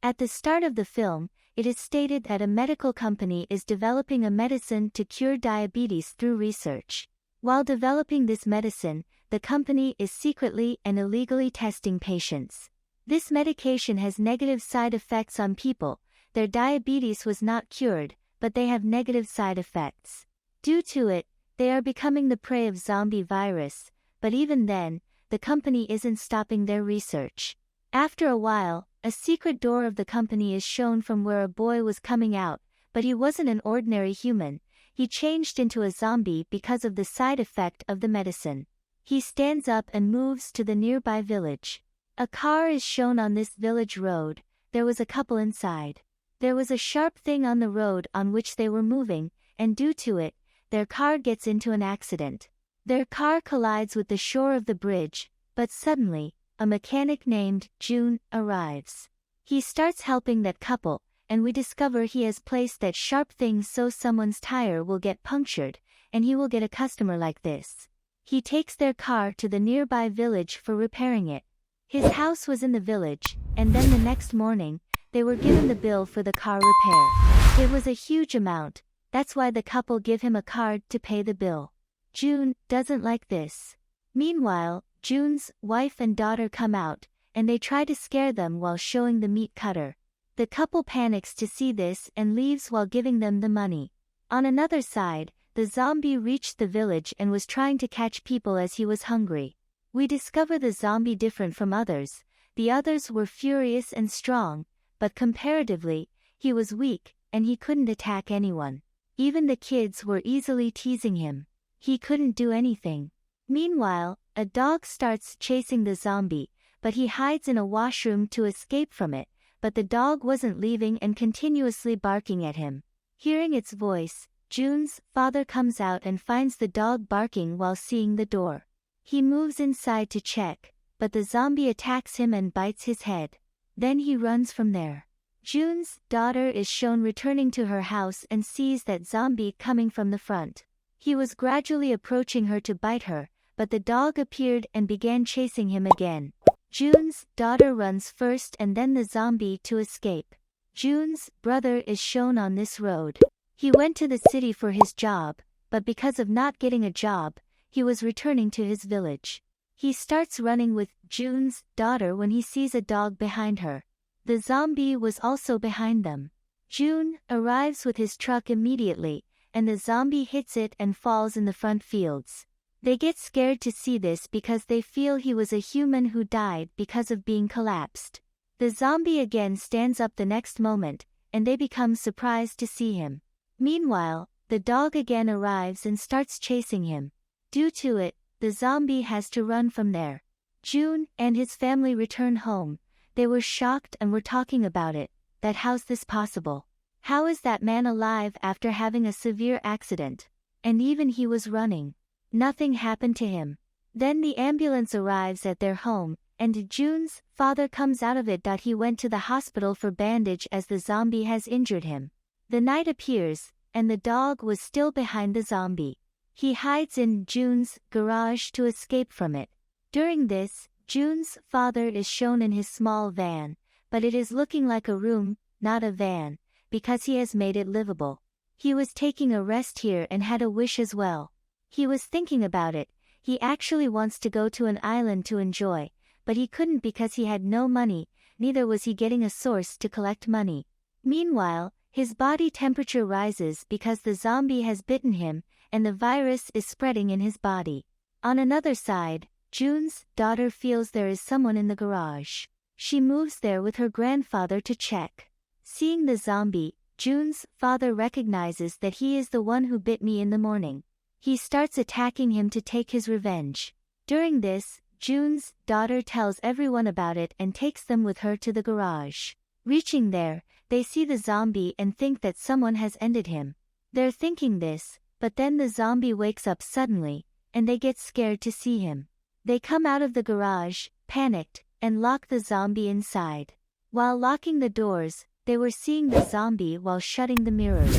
At the start of the film, it is stated that a medical company is developing a medicine to cure diabetes through research. While developing this medicine, the company is secretly and illegally testing patients. This medication has negative side effects on people. Their diabetes was not cured, but they have negative side effects. Due to it, they are becoming the prey of zombie virus, but even then, the company isn't stopping their research. After a while, a secret door of the company is shown from where a boy was coming out, but he wasn't an ordinary human. He changed into a zombie because of the side effect of the medicine. He stands up and moves to the nearby village. A car is shown on this village road. There was a couple inside. There was a sharp thing on the road on which they were moving, and due to it, their car gets into an accident. Their car collides with the shore of the bridge, but suddenly, a mechanic named June arrives. He starts helping that couple, and we discover he has placed that sharp thing so someone's tire will get punctured, and he will get a customer like this. He takes their car to the nearby village for repairing it. His house was in the village, and then the next morning, they were given the bill for the car repair. It was a huge amount, that's why the couple give him a card to pay the bill. June doesn't like this. Meanwhile, June's wife and daughter come out, and they try to scare them while showing the meat cutter. The couple panics to see this and leaves while giving them the money. On another side, the zombie reached the village and was trying to catch people as he was hungry. We discover the zombie different from others. The others were furious and strong, but comparatively, he was weak, and he couldn't attack anyone. Even the kids were easily teasing him. He couldn't do anything. Meanwhile, a dog starts chasing the zombie, but he hides in a washroom to escape from it, but the dog wasn't leaving and continuously barking at him. Hearing its voice, June's father comes out and finds the dog barking while seeing the door. He moves inside to check, but the zombie attacks him and bites his head. Then he runs from there. June's daughter is shown returning to her house and sees that zombie coming from the front. He was gradually approaching her to bite her, but the dog appeared and began chasing him again. June's daughter runs first and then the zombie to escape. June's brother is shown on this road. He went to the city for his job, but because of not getting a job, he was returning to his village. He starts running with June's daughter when he sees a dog behind her. The zombie was also behind them. June arrives with his truck immediately, and the zombie hits it and falls in the front fields. They get scared to see this because they feel he was a human who died because of being collapsed. The zombie again stands up the next moment, and they become surprised to see him. Meanwhile, the dog again arrives and starts chasing him. Due to it, the zombie has to run from there. June and his family return home. They were shocked and were talking about it, that how's this possible? How is that man alive after having a severe accident? And even he was running. Nothing happened to him. Then the ambulance arrives at their home, and June's father comes out of it. He went to the hospital for bandage as the zombie has injured him. The night appears, and the dog was still behind the zombie. He hides in June's garage to escape from it. During this, June's father is shown in his small van, but it is looking like a room, not a van, because he has made it livable. He was taking a rest here and had a wish as well. He was thinking about it. He actually wants to go to an island to enjoy, but he couldn't because he had no money, neither was he getting a source to collect money. Meanwhile, his body temperature rises because the zombie has bitten him, and the virus is spreading in his body. On another side, June's daughter feels there is someone in the garage. She moves there with her grandfather to check. Seeing the zombie, June's father recognizes that he is the one who bit me in the morning. He starts attacking him to take his revenge. During this, June's daughter tells everyone about it and takes them with her to the garage. Reaching there, they see the zombie and think that someone has ended him. They're thinking this, but then the zombie wakes up suddenly, and they get scared to see him. They come out of the garage, panicked, and lock the zombie inside. While locking the doors, they were seeing the zombie while shutting the mirrors.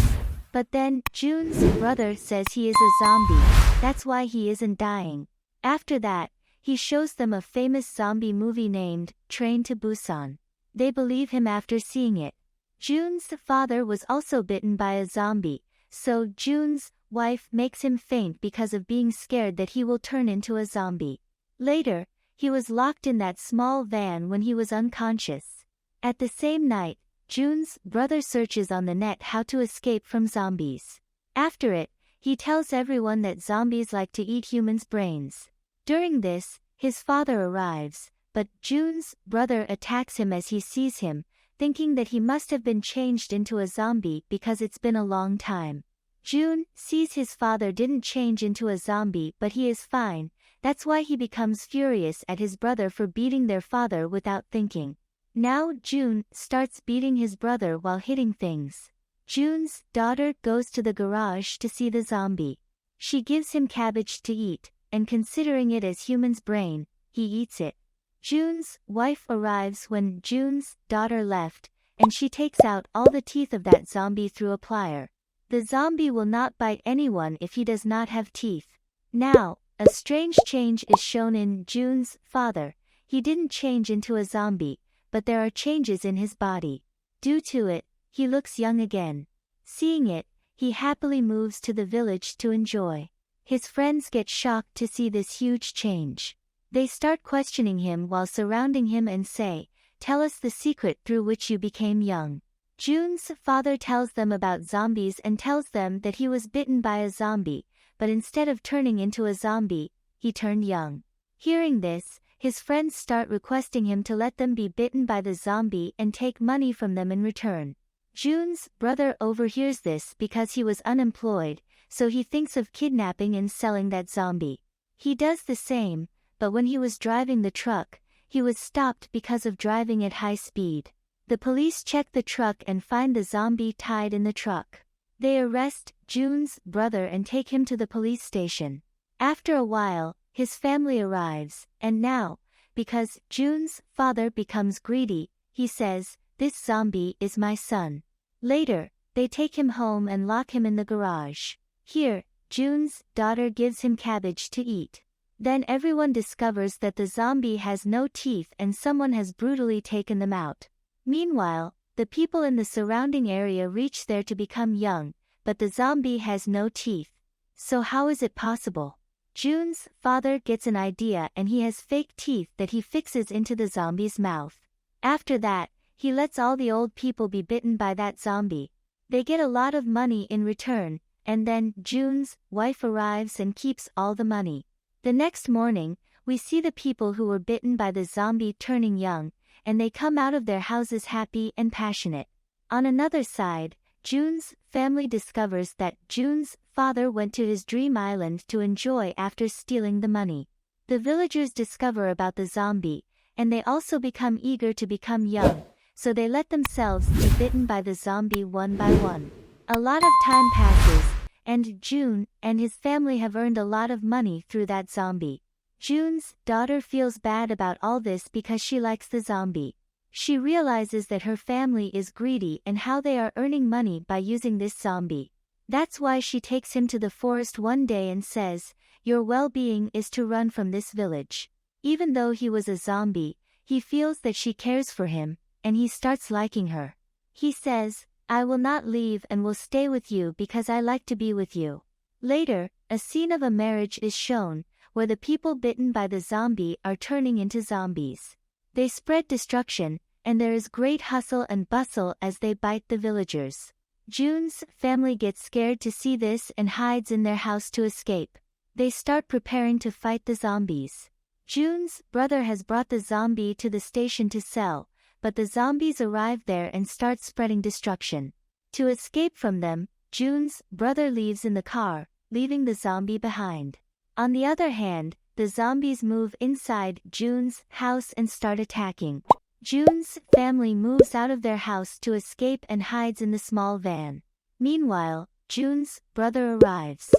But then, June's brother says he is a zombie, that's why he isn't dying. After that, he shows them a famous zombie movie named Train to Busan. They believe him after seeing it. Jun's father was also bitten by a zombie, so Jun's wife makes him faint because of being scared that he will turn into a zombie. Later, he was locked in that small van when he was unconscious. At the same night, Jun's brother searches on the net how to escape from zombies. After it, he tells everyone that zombies like to eat humans' brains. During this, his father arrives, but Jun's brother attacks him as he sees him, thinking that he must have been changed into a zombie because it's been a long time. Jun sees his father didn't change into a zombie but he is fine, that's why he becomes furious at his brother for beating their father without thinking. Now Jun starts beating his brother while hitting things. Jun's daughter goes to the garage to see the zombie. She gives him cabbage to eat, and considering it as human's brain, he eats it. Jun's wife arrives when Jun's daughter left, and she takes out all the teeth of that zombie through a plier. The zombie will not bite anyone if he does not have teeth. Now, a strange change is shown in Jun's father. He didn't change into a zombie, but there are changes in his body. Due to it, he looks young again. Seeing it, he happily moves to the village to enjoy. His friends get shocked to see this huge change. They start questioning him while surrounding him and say, "Tell us the secret through which you became young." Jun's father tells them about zombies and tells them that he was bitten by a zombie, but instead of turning into a zombie, he turned young. Hearing this, his friends start requesting him to let them be bitten by the zombie and take money from them in return. Jun's brother overhears this because he was unemployed, so he thinks of kidnapping and selling that zombie. He does the same, but when he was driving the truck, he was stopped because of driving at high speed. The police check the truck and find the zombie tied in the truck. They arrest Jun's brother and take him to the police station. After a while, his family arrives, and now, because Jun's father becomes greedy, he says, "This zombie is my son." Later, they take him home and lock him in the garage. Here, Jun's daughter gives him cabbage to eat. Then everyone discovers that the zombie has no teeth and someone has brutally taken them out. Meanwhile, the people in the surrounding area reach there to become young, but the zombie has no teeth. So how is it possible? Jun's father gets an idea and he has fake teeth that he fixes into the zombie's mouth. After that, he lets all the old people be bitten by that zombie. They get a lot of money in return, and then Jun's wife arrives and keeps all the money. The next morning, we see the people who were bitten by the zombie turning young, and they come out of their houses happy and passionate. On another side, Jun's family discovers that Jun's father went to his dream island to enjoy after stealing the money. The villagers discover about the zombie, and they also become eager to become young, so they let themselves be bitten by the zombie one by one. A lot of time passes, and Jun and his family have earned a lot of money through that zombie. Jun's daughter feels bad about all this because she likes the zombie. She realizes that her family is greedy and how they are earning money by using this zombie. That's why she takes him to the forest one day and says, "Your well-being is to run from this village." Even though he was a zombie, he feels that she cares for him, and he starts liking her. He says, "I will not leave and will stay with you because I like to be with you." Later, a scene of a marriage is shown, where the people bitten by the zombie are turning into zombies. They spread destruction, and there is great hustle and bustle as they bite the villagers. Jun's family gets scared to see this and hides in their house to escape. They start preparing to fight the zombies. Jun's brother has brought the zombie to the station to sell, but the zombies arrive there and start spreading destruction. To escape from them, Jun's brother leaves in the car, leaving the zombie behind. On the other hand, the zombies move inside Jun's house and start attacking. Jun's family moves out of their house to escape and hides in the small van. Meanwhile, Jun's brother arrives.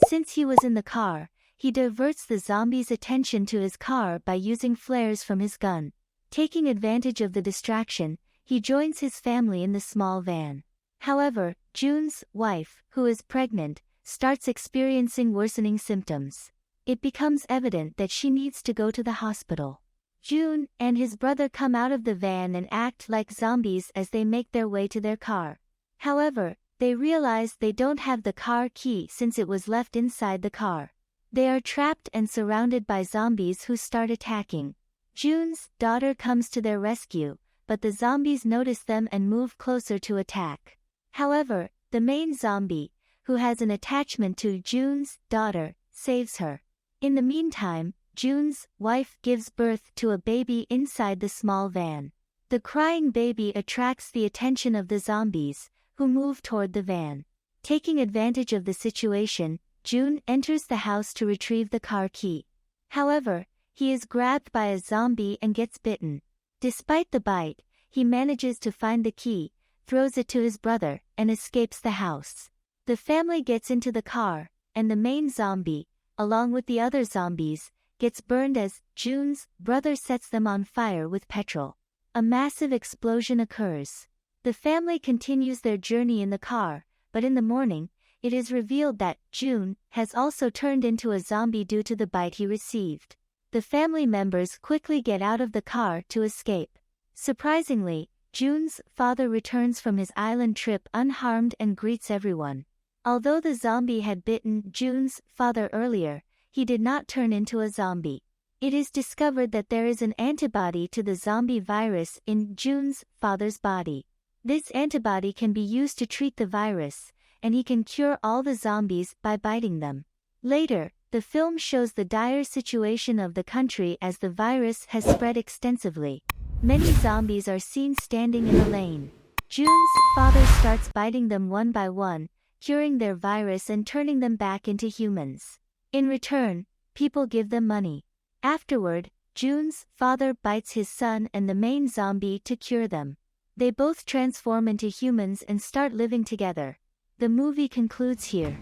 Since he was in the car, he diverts the zombies' attention to his car by using flares from his gun. Taking advantage of the distraction, he joins his family in the small van. However, Jun's wife, who is pregnant, starts experiencing worsening symptoms. it becomes evident that she needs to go to the hospital. June and his brother come out of the van and act like zombies as they make their way to their car. However, they realize they don't have the car key since it was left inside the car. They are trapped and surrounded by zombies who start attacking. June's daughter comes to their rescue, but the zombies notice them and move closer to attack. However, the main zombie, who has an attachment to June's daughter, saves her. In the meantime, June's wife gives birth to a baby inside the small van. The crying baby attracts the attention of the zombies, who move toward the van. Taking advantage of the situation, June enters the house to retrieve the car key. However, he is grabbed by a zombie and gets bitten. Despite the bite, he manages to find the key, throws it to his brother, and escapes the house. The family gets into the car, and the main zombie, along with the other zombies, gets burned as June's brother sets them on fire with petrol. A massive explosion occurs. The family continues their journey in the car, but in the morning, it is revealed that June has also turned into a zombie due to the bite he received. The family members quickly get out of the car to escape. Surprisingly, June's father returns from his island trip unharmed and greets everyone. Although the zombie had bitten June's father earlier, he did not turn into a zombie. It is discovered that there is an antibody to the zombie virus in June's father's body. This antibody can be used to treat the virus, and he can cure all the zombies by biting them. Later, the film shows the dire situation of the country as the virus has spread extensively. Many zombies are seen standing in a lane. June's father starts biting them one by one, curing their virus and turning them back into humans. In return, people give them money. Afterward, June's father bites his son and the main zombie to cure them. They both transform into humans and start living together. The movie concludes here.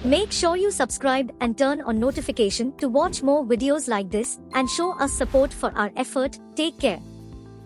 Make sure you subscribe and turn on notification to watch more videos like this and show us support for our effort. Take care.